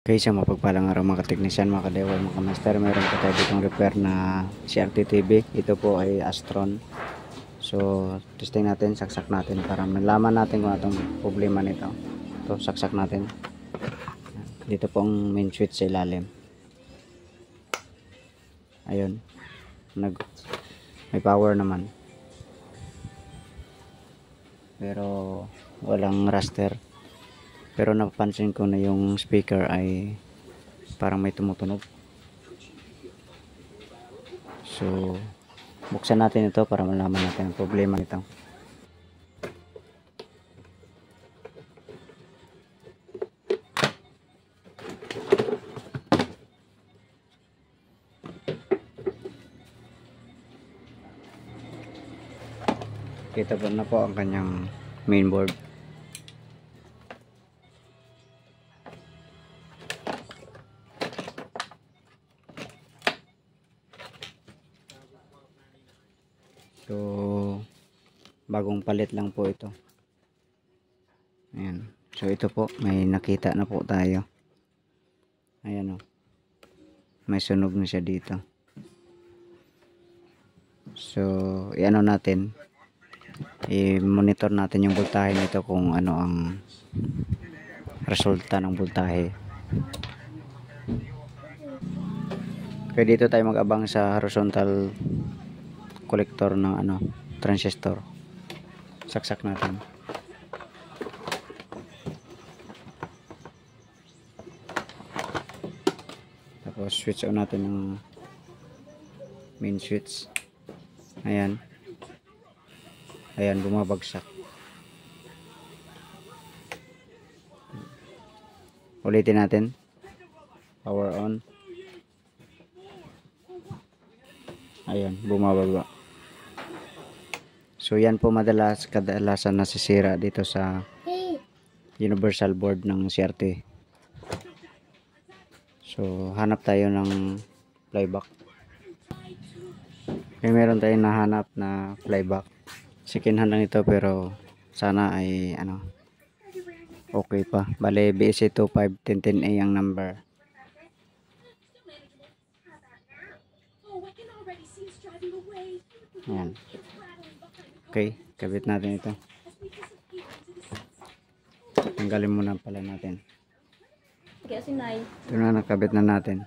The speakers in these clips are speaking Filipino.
Okay, sa mapagpalang araw mga kateknisyan, mga kadewal, mga master, meron po tayo ditong repair na CRT TV. Ito po ay Astron. So, testing natin, saksak natin para malaman natin kung anong problema nito. Ito, saksak natin. Dito po ang main switch sa ilalim. Ayun. May power naman. Pero walang raster. Pero napapansin ko na yung speaker ay parang may tumutunog. So, buksan natin ito para malaman natin ang problema nito. Kita po na po ang kanyang mainboard. So, bagong palit lang po ito. Ayan. So, ito po, may nakita na po tayo. Ayan o. May sunog na siya dito. So, i-ano natin. I-monitor natin yung voltahe nito kung ano ang resulta ng voltahe. Kaya dito tayo mag-abang sa horizontal collector ng transistor. Saksak natin. Tapos switch on natin ng main switch. Ayan. Ayan, bumabagsak. Ulitin natin. Power on. Ayan, bumababa. So yan po kadalasan nasisira dito sa universal board ng CRT. So hanap tayo ng flyback. Okay, meron tayong nahanap na flyback. Second hand lang ito pero sana ay okay pa. Bale BSC251010A ang number. Ayan. Okay, kabit natin ito. Tanggalin muna pala natin. Ito na, nakabit na natin.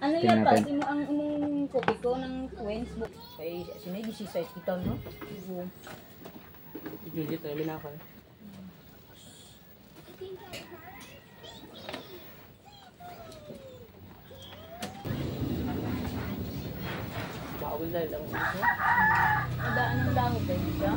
Ano yan pa? Sino ang umong copy ko ng Twins book? Kaya sinay gisisite kita, no? Juliet, ay minakal. Bawal dahil lang ito. Adaan ng dahog kayo siya?